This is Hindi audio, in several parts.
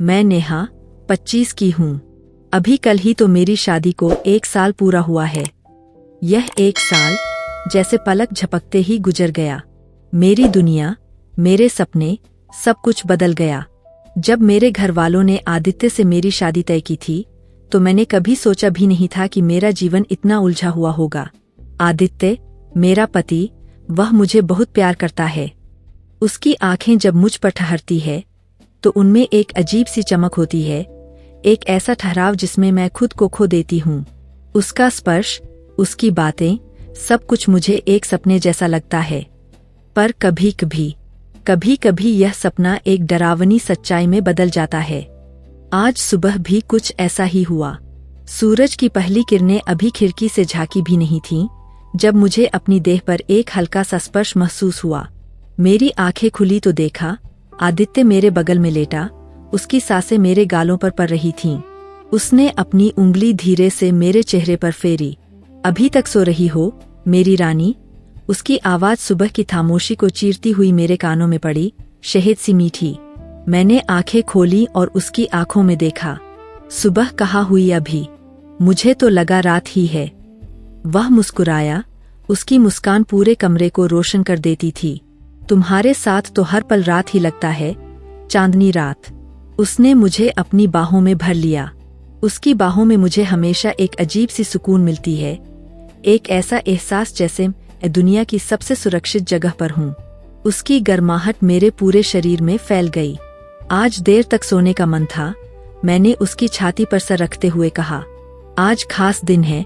मैं नेहा 25 की हूँ। अभी कल ही तो मेरी शादी को 1 साल पूरा हुआ है। यह 1 साल जैसे पलक झपकते ही गुजर गया। मेरी दुनिया, मेरे सपने, सब कुछ बदल गया। जब मेरे घर वालों ने आदित्य से मेरी शादी तय की थी तो मैंने कभी सोचा भी नहीं था कि मेरा जीवन इतना उलझा हुआ होगा। आदित्य, मेरा पति, वह मुझे बहुत प्यार करता है। उसकी आंखें जब मुझ पर ठहरती है तो उनमें एक अजीब सी चमक होती है, एक ऐसा ठहराव जिसमें मैं खुद को खो देती हूँ। उसका स्पर्श, उसकी बातें, सब कुछ मुझे एक सपने जैसा लगता है। पर कभी कभी यह सपना एक डरावनी सच्चाई में बदल जाता है। आज सुबह भी कुछ ऐसा ही हुआ। सूरज की पहली किरणें अभी खिड़की से झांकी भी नहीं थीं जब मुझे अपनी देह पर एक हल्का सा स्पर्श महसूस हुआ। मेरी आंखें खुली तो देखा, आदित्य मेरे बगल में लेटा, उसकी सांसें मेरे गालों पर पड़ रही थीं। उसने अपनी उंगली धीरे से मेरे चेहरे पर फेरी। अभी तक सो रही हो, मेरी रानी? उसकी आवाज सुबह की खामोशी को चीरती हुई मेरे कानों में पड़ी, शहद सी मीठी। मैंने आंखें खोली और उसकी आंखों में देखा। सुबह कहाँ हुई अभी? मुझे तो लगा रात ही है। वह मुस्कुराया, उसकी मुस्कान पूरे कमरे को रोशन कर देती थी। तुम्हारे साथ तो हर पल रात ही लगता है, चांदनी रात। उसने मुझे अपनी बाहों में भर लिया। उसकी बाहों में मुझे हमेशा एक अजीब सी सुकून मिलती है, एक ऐसा एहसास जैसे मैं दुनिया की सबसे सुरक्षित जगह पर हूँ। उसकी गर्माहट मेरे पूरे शरीर में फैल गई। आज देर तक सोने का मन था। मैंने उसकी छाती पर सर रखते हुए कहा, आज खास दिन है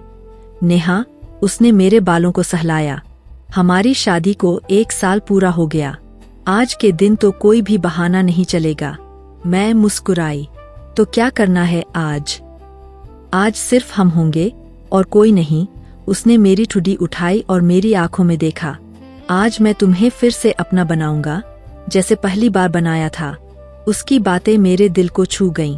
नेहा। उसने मेरे बालों को सहलाया। हमारी शादी को 1 साल पूरा हो गया। आज के दिन तो कोई भी बहाना नहीं चलेगा। मैं मुस्कुराई। तो क्या करना है आज? आज सिर्फ हम होंगे और कोई नहीं। उसने मेरी ठुड्डी उठाई और मेरी आंखों में देखा। आज मैं तुम्हें फिर से अपना बनाऊंगा, जैसे पहली बार बनाया था। उसकी बातें मेरे दिल को छू गईं।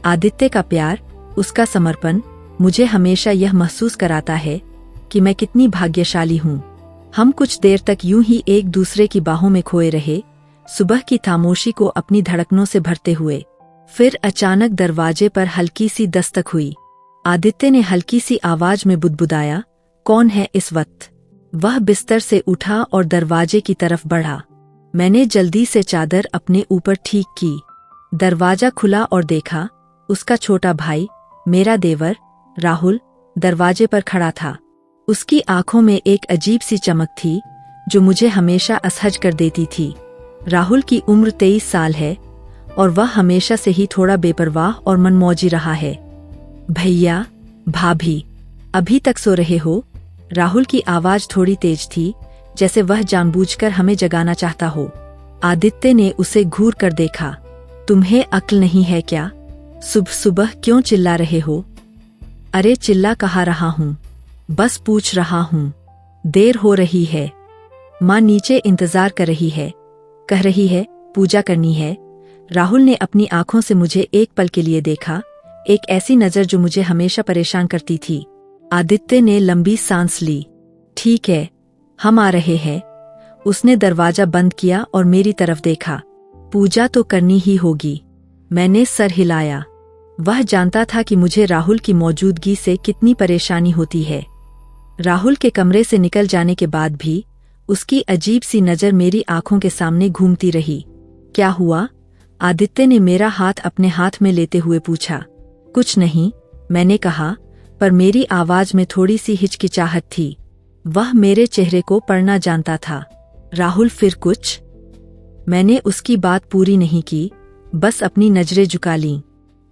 आदित्य का प्यार, उसका समर्पण मुझे हमेशा यह महसूस कराता है कि मैं कितनी भाग्यशाली हूँ। हम कुछ देर तक यूं ही एक दूसरे की बाहों में खोए रहे, सुबह की खामोशी को अपनी धड़कनों से भरते हुए। फिर अचानक दरवाजे पर हल्की सी दस्तक हुई। आदित्य ने हल्की सी आवाज में बुदबुदाया, कौन है इस वक्त? वह बिस्तर से उठा और दरवाजे की तरफ बढ़ा। मैंने जल्दी से चादर अपने ऊपर ठीक की। दरवाजा खुला और देखा, उसका छोटा भाई, मेरा देवर राहुल, दरवाजे पर खड़ा था। उसकी आंखों में एक अजीब सी चमक थी जो मुझे हमेशा असहज कर देती थी। राहुल की उम्र 23 साल है और वह हमेशा से ही थोड़ा बेपरवाह और मनमौजी रहा है। भैया, भाभी, अभी तक सो रहे हो? राहुल की आवाज थोड़ी तेज थी, जैसे वह जानबूझकर हमें जगाना चाहता हो। आदित्य ने उसे घूर कर देखा। तुम्हें अक्ल नहीं है क्या? सुबह सुबह क्यों चिल्ला रहे हो? अरे चिल्ला कहाँ रहा हूँ, बस पूछ रहा हूँ। देर हो रही है, माँ नीचे इंतजार कर रही है, कह रही है पूजा करनी है। राहुल ने अपनी आंखों से मुझे एक पल के लिए देखा, एक ऐसी नजर जो मुझे हमेशा परेशान करती थी। आदित्य ने लंबी सांस ली। ठीक है, हम आ रहे हैं। उसने दरवाजा बंद किया और मेरी तरफ देखा। पूजा तो करनी ही होगी। मैंने सर हिलाया। वह जानता था कि मुझे राहुल की मौजूदगी से कितनी परेशानी होती है। राहुल के कमरे से निकल जाने के बाद भी उसकी अजीब सी नजर मेरी आंखों के सामने घूमती रही। क्या हुआ? आदित्य ने मेरा हाथ अपने हाथ में लेते हुए पूछा। कुछ नहीं, मैंने कहा, पर मेरी आवाज में थोड़ी सी हिचकिचाहट थी। वह मेरे चेहरे को पढ़ना जानता था। राहुल फिर कुछ? मैंने उसकी बात पूरी नहीं की, बस अपनी नजरें झुका लीं।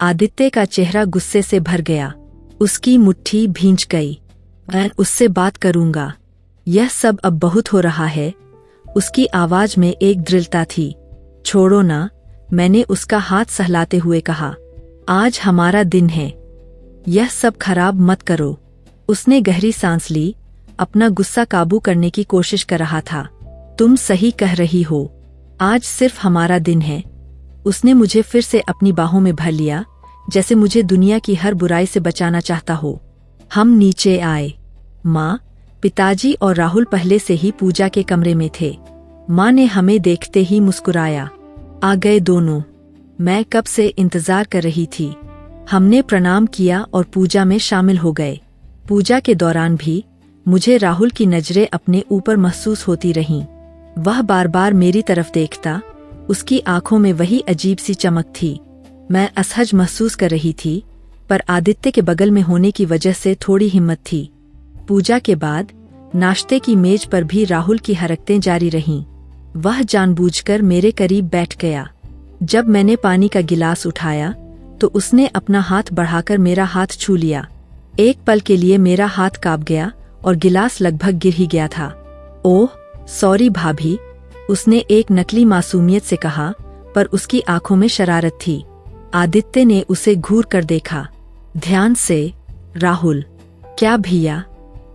आदित्य का चेहरा गुस्से से भर गया। उसकी मुट्ठी भींच गई। मैं उससे बात करूंगा। यह सब अब बहुत हो रहा है। उसकी आवाज में एक दृढ़ता थी। छोड़ो ना, मैंने उसका हाथ सहलाते हुए कहा। आज हमारा दिन है, यह सब खराब मत करो। उसने गहरी सांस ली, अपना गुस्सा काबू करने की कोशिश कर रहा था। तुम सही कह रही हो, आज सिर्फ हमारा दिन है। उसने मुझे फिर से अपनी बाहों में भर लिया, जैसे मुझे दुनिया की हर बुराई से बचाना चाहता हो। हम नीचे आए। माँ, पिताजी और राहुल पहले से ही पूजा के कमरे में थे। माँ ने हमें देखते ही मुस्कुराया। आ गए दोनों। मैं कब से इंतजार कर रही थी। हमने प्रणाम किया और पूजा में शामिल हो गए। पूजा के दौरान भी मुझे राहुल की नजरें अपने ऊपर महसूस होती रहीं। वह बार बार मेरी तरफ देखता, उसकी आंखों में वही अजीब सी चमक थी। मैं असहज महसूस कर रही थी, पर आदित्य के बगल में होने की वजह से थोड़ी हिम्मत थी। पूजा के बाद नाश्ते की मेज पर भी राहुल की हरकतें जारी रहीं। वह जानबूझकर मेरे करीब बैठ गया। जब मैंने पानी का गिलास उठाया तो उसने अपना हाथ बढ़ाकर मेरा हाथ छू लिया। एक पल के लिए मेरा हाथ कांप गया और गिलास लगभग गिर ही गया था। ओह सॉरी भाभी, उसने एक नकली मासूमियत से कहा, पर उसकी आंखों में शरारत थी। आदित्य ने उसे घूर कर देखा। ध्यान से। राहुल। क्या भैया,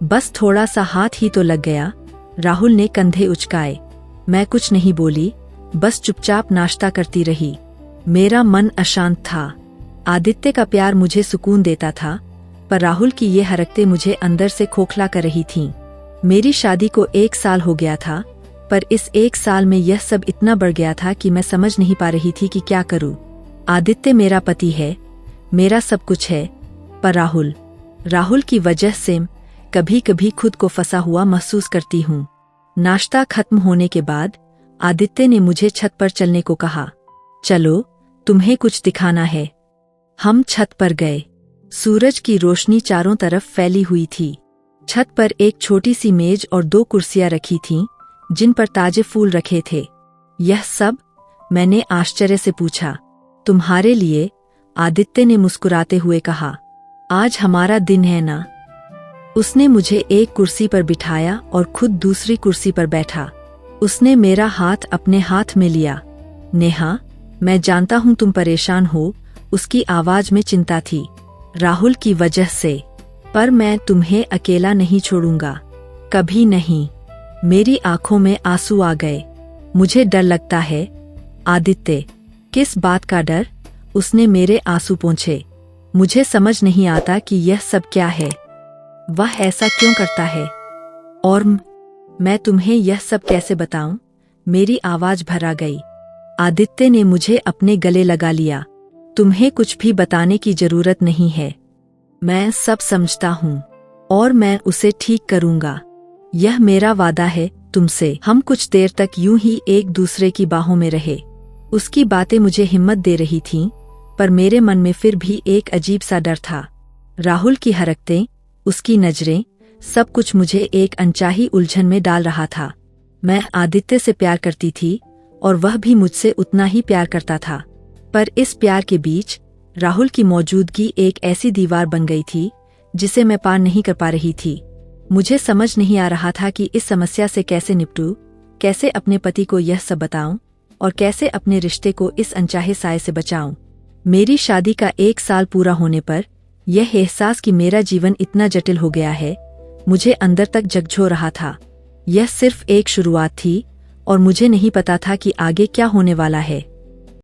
बस थोड़ा सा हाथ ही तो लग गया। राहुल ने कंधे उचकाए। मैं कुछ नहीं बोली, बस चुपचाप नाश्ता करती रही। मेरा मन अशांत था। आदित्य का प्यार मुझे सुकून देता था, पर राहुल की ये हरकतें मुझे अंदर से खोखला कर रही थीं। मेरी शादी को 1 साल हो गया था, पर इस 1 साल में यह सब इतना बढ़ गया था कि मैं समझ नहीं पा रही थी कि क्या करूं। आदित्य मेरा पति है, मेरा सब कुछ है, पर राहुल की वजह से कभी कभी खुद को फंसा हुआ महसूस करती हूँ। नाश्ता खत्म होने के बाद आदित्य ने मुझे छत पर चलने को कहा। चलो, तुम्हें कुछ दिखाना है। हम छत पर गए। सूरज की रोशनी चारों तरफ फैली हुई थी। छत पर एक छोटी सी मेज और 2 कुर्सियां रखी थीं, जिन पर ताजे फूल रखे थे। यह सब? मैंने आश्चर्य से पूछा। तुम्हारे लिए, आदित्य ने मुस्कुराते हुए कहा। आज हमारा दिन है ना। उसने मुझे एक कुर्सी पर बिठाया और खुद दूसरी कुर्सी पर बैठा। उसने मेरा हाथ अपने हाथ में लिया। नेहा, मैं जानता हूँ तुम परेशान हो, उसकी आवाज में चिंता थी। राहुल की वजह से, पर मैं तुम्हें अकेला नहीं छोड़ूंगा, कभी नहीं। मेरी आंखों में आंसू आ गए। मुझे डर लगता है। आदित्य। किस बात का डर? उसने मेरे आंसू पोंछे। मुझे समझ नहीं आता कि यह सब क्या है। वह ऐसा क्यों करता है? और मैं तुम्हें यह सब कैसे बताऊं? मेरी आवाज भर आ गई। आदित्य ने मुझे अपने गले लगा लिया। तुम्हें कुछ भी बताने की जरूरत नहीं है। मैं सब समझता हूँ और मैं उसे ठीक करूंगा। यह मेरा वादा है तुमसे। हम कुछ देर तक यूं ही एक दूसरे की बाहों में रहे। उसकी बातें मुझे हिम्मत दे रही थीं, पर मेरे मन में फिर भी एक अजीब सा डर था। राहुल की हरकतें, उसकी नजरें, सब कुछ मुझे एक अनचाही उलझन में डाल रहा था। मैं आदित्य से प्यार करती थी और वह भी मुझसे उतना ही प्यार करता था, पर इस प्यार के बीच राहुल की मौजूदगी एक ऐसी दीवार बन गई थी जिसे मैं पार नहीं कर पा रही थी। मुझे समझ नहीं आ रहा था कि इस समस्या से कैसे निपटूं, कैसे अपने पति को यह सब बताऊं और कैसे अपने रिश्ते को इस अनचाहे साए से बचाऊं। मेरी शादी का 1 साल पूरा होने पर यह एहसास कि मेरा जीवन इतना जटिल हो गया है, मुझे अंदर तक झकझोर रहा था। यह सिर्फ एक शुरुआत थी और मुझे नहीं पता था कि आगे क्या होने वाला है।